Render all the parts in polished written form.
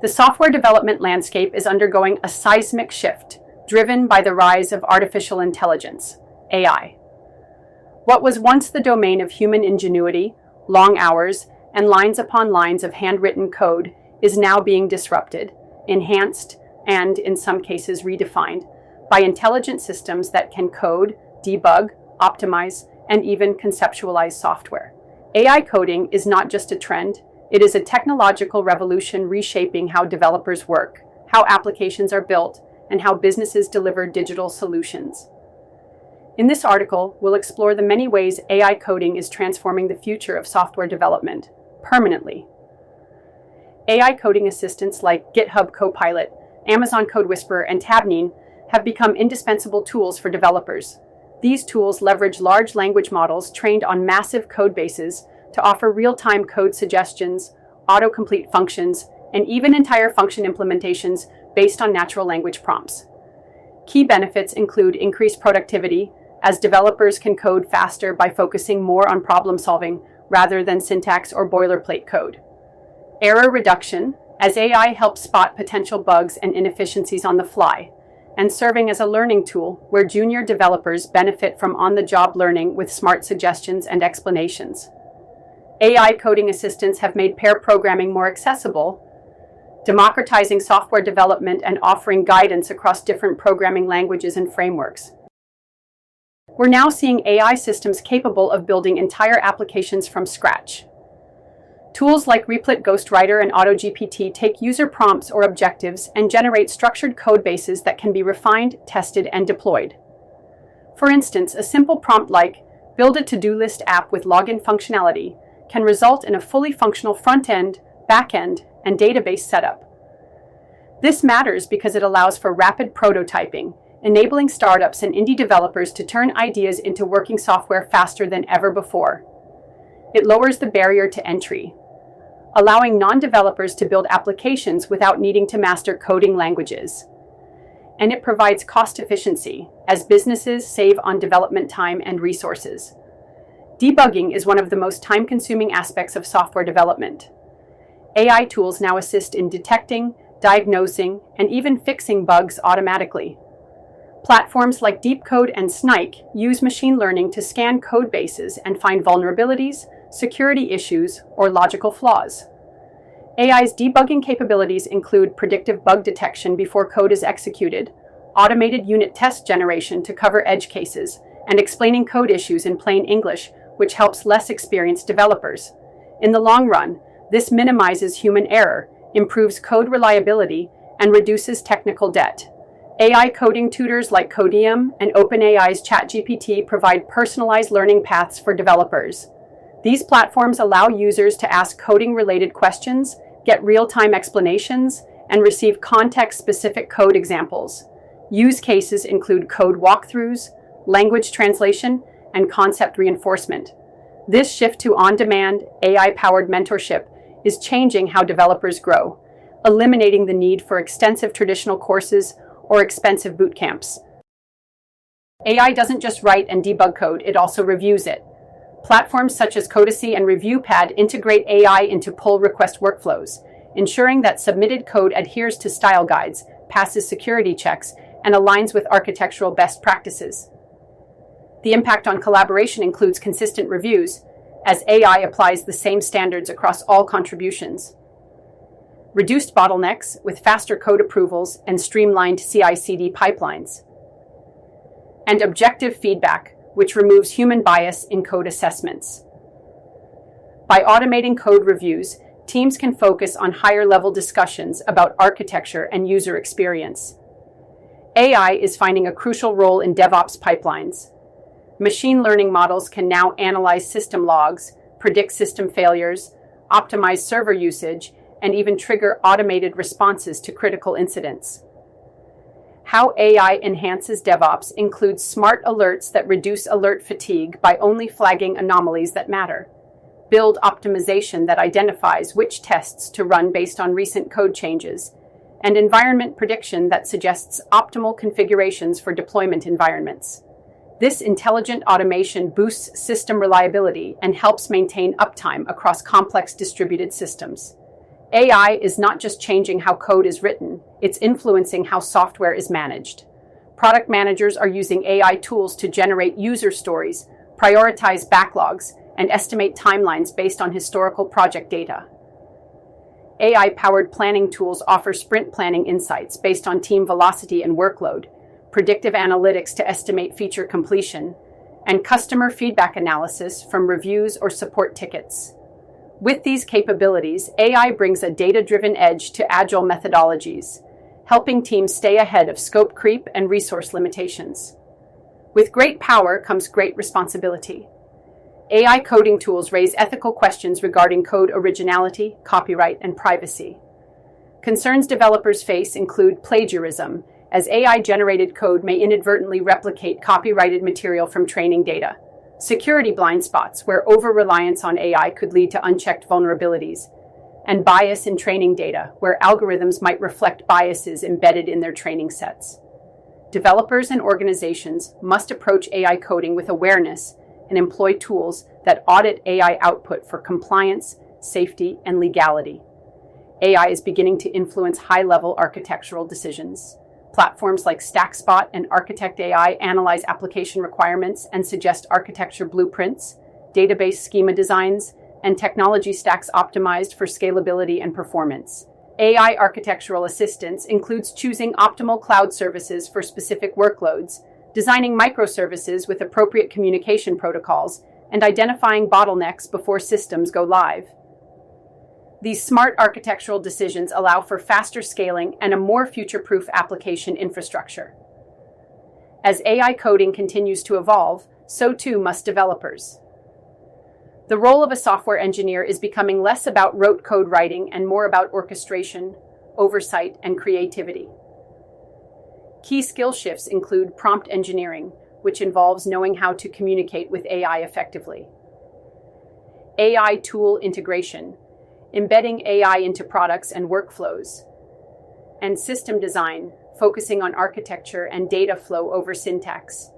The software development landscape is undergoing a seismic shift, driven by the rise of artificial intelligence, AI. What was once the domain of human ingenuity, long hours, and lines upon lines of handwritten code is now being disrupted, enhanced, and, in some cases, redefined by intelligent systems that can code, debug, optimize, and even conceptualize software. AI coding is not just a trend, it is a technological revolution reshaping how developers work, how applications are built, and how businesses deliver digital solutions. In this article, we'll explore the many ways AI coding is transforming the future of software development, permanently. AI coding assistants like GitHub Copilot, Amazon Code Whisperer, and Tabnine have become indispensable tools for developers. These tools leverage large language models trained on massive code bases to offer real-time code suggestions, autocomplete functions, and even entire function implementations based on natural language prompts. Key benefits include increased productivity, as developers can code faster by focusing more on problem solving rather than syntax or boilerplate code. Error reduction, as AI helps spot potential bugs and inefficiencies on the fly, and serving as a learning tool where junior developers benefit from on-the-job learning with smart suggestions and explanations. AI coding assistants have made pair programming more accessible, democratizing software development and offering guidance across different programming languages and frameworks. We're now seeing AI systems capable of building entire applications from scratch. Tools like Replit Ghostwriter and AutoGPT take user prompts or objectives and generate structured code bases that can be refined, tested, and deployed. For instance, a simple prompt like, "Build a to-do list app with login functionality," can result in a fully functional front-end, back-end, and database setup. This matters because it allows for rapid prototyping, enabling startups and indie developers to turn ideas into working software faster than ever before. It lowers the barrier to entry, allowing non-developers to build applications without needing to master coding languages. And it provides cost efficiency, as businesses save on development time and resources. Debugging is one of the most time-consuming aspects of software development. AI tools now assist in detecting, diagnosing, and even fixing bugs automatically. Platforms like DeepCode and Snike use machine learning to scan code bases and find vulnerabilities, security issues, or logical flaws. AI's debugging capabilities include predictive bug detection before code is executed, automated unit test generation to cover edge cases, and explaining code issues in plain English, which helps less experienced developers. In the long run, this minimizes human error, improves code reliability, and reduces technical debt. AI coding tutors like Codium and OpenAI's ChatGPT provide personalized learning paths for developers. These platforms allow users to ask coding-related questions, get real-time explanations, and receive context-specific code examples. Use cases include code walkthroughs, language translation, and concept reinforcement. This shift to on-demand, AI-powered mentorship is changing how developers grow, eliminating the need for extensive traditional courses or expensive boot camps. AI doesn't just write and debug code, it also reviews it. Platforms such as Codicy and ReviewPad integrate AI into pull request workflows, ensuring that submitted code adheres to style guides, passes security checks, and aligns with architectural best practices. The impact on collaboration includes consistent reviews, as AI applies the same standards across all contributions. Reduced bottlenecks with faster code approvals and streamlined CI/CD pipelines. And objective feedback, which removes human bias in code assessments. By automating code reviews, teams can focus on higher-level discussions about architecture and user experience. AI is finding a crucial role in DevOps pipelines. Machine learning models can now analyze system logs, predict system failures, optimize server usage, and even trigger automated responses to critical incidents. How AI enhances DevOps includes smart alerts that reduce alert fatigue by only flagging anomalies that matter, build optimization that identifies which tests to run based on recent code changes, and environment prediction that suggests optimal configurations for deployment environments. This intelligent automation boosts system reliability and helps maintain uptime across complex distributed systems. AI is not just changing how code is written, it's influencing how software is managed. Product managers are using AI tools to generate user stories, prioritize backlogs, and estimate timelines based on historical project data. AI-powered planning tools offer sprint planning insights based on team velocity and workload, predictive analytics to estimate feature completion, and customer feedback analysis from reviews or support tickets. With these capabilities, AI brings a data-driven edge to agile methodologies, helping teams stay ahead of scope creep and resource limitations. With great power comes great responsibility. AI coding tools raise ethical questions regarding code originality, copyright, and privacy. Concerns developers face include plagiarism, as AI-generated code may inadvertently replicate copyrighted material from training data. Security blind spots, where over-reliance on AI could lead to unchecked vulnerabilities. And bias in training data, where algorithms might reflect biases embedded in their training sets. Developers and organizations must approach AI coding with awareness and employ tools that audit AI output for compliance, safety, and legality. AI is beginning to influence high-level architectural decisions. Platforms like StackSpot and Architect AI analyze application requirements and suggest architecture blueprints, database schema designs, and technology stacks optimized for scalability and performance. AI architectural assistance includes choosing optimal cloud services for specific workloads, designing microservices with appropriate communication protocols, and identifying bottlenecks before systems go live. These smart architectural decisions allow for faster scaling and a more future-proof application infrastructure. As AI coding continues to evolve, so too must developers. The role of a software engineer is becoming less about rote code writing and more about orchestration, oversight, and creativity. Key skill shifts include prompt engineering, which involves knowing how to communicate with AI effectively. AI tool integration, embedding AI into products and workflows. And system design, focusing on architecture and data flow over syntax.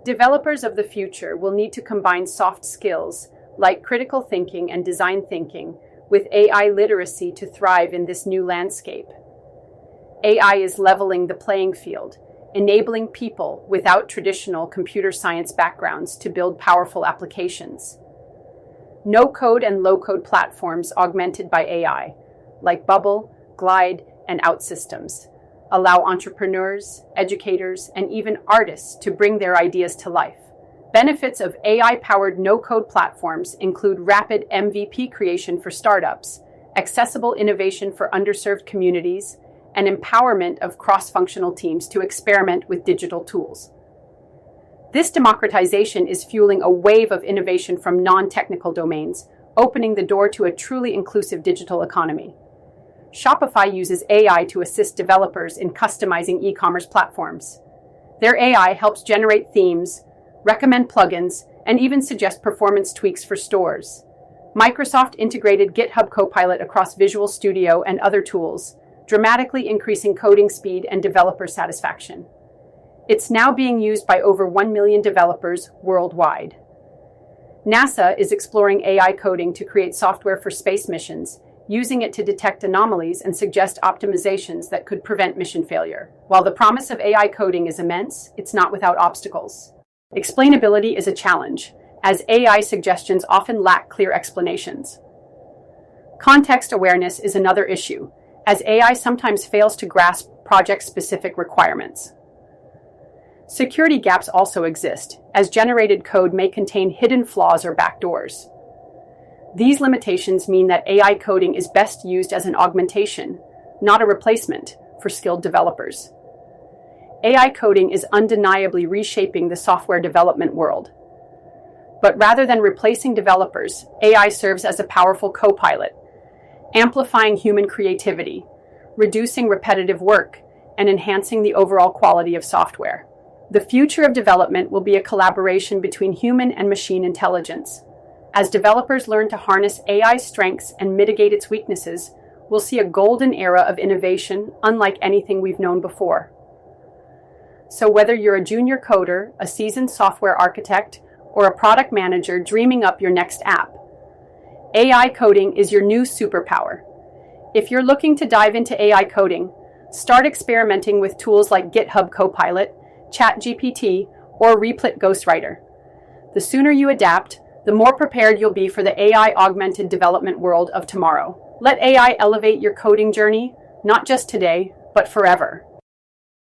Developers of the future will need to combine soft skills like critical thinking and design thinking with AI literacy to thrive in this new landscape. AI is leveling the playing field, enabling people without traditional computer science backgrounds to build powerful applications. No-code and low-code platforms augmented by AI, like Bubble, Glide, and OutSystems, allow entrepreneurs, educators, and even artists to bring their ideas to life. Benefits of AI-powered no-code platforms include rapid MVP creation for startups, accessible innovation for underserved communities, and empowerment of cross-functional teams to experiment with digital tools. This democratization is fueling a wave of innovation from non-technical domains, opening the door to a truly inclusive digital economy. Shopify uses AI to assist developers in customizing e-commerce platforms. Their AI helps generate themes, recommend plugins, and even suggest performance tweaks for stores. Microsoft integrated GitHub Copilot across Visual Studio and other tools, dramatically increasing coding speed and developer satisfaction. It's now being used by over 1 million developers worldwide. NASA is exploring AI coding to create software for space missions, using it to detect anomalies and suggest optimizations that could prevent mission failure. While the promise of AI coding is immense, it's not without obstacles. Explainability is a challenge, as AI suggestions often lack clear explanations. Context awareness is another issue, as AI sometimes fails to grasp project-specific requirements. Security gaps also exist, as generated code may contain hidden flaws or backdoors. These limitations mean that AI coding is best used as an augmentation, not a replacement, for skilled developers. AI coding is undeniably reshaping the software development world. But rather than replacing developers, AI serves as a powerful co-pilot, amplifying human creativity, reducing repetitive work, and enhancing the overall quality of software. The future of development will be a collaboration between human and machine intelligence. As developers learn to harness AI's strengths and mitigate its weaknesses, we'll see a golden era of innovation unlike anything we've known before. So whether you're a junior coder, a seasoned software architect, or a product manager dreaming up your next app, AI coding is your new superpower. If you're looking to dive into AI coding, start experimenting with tools like GitHub Copilot, ChatGPT, or Replit Ghostwriter. The sooner you adapt, the more prepared you'll be for the AI-augmented development world of tomorrow. Let AI elevate your coding journey, not just today, but forever.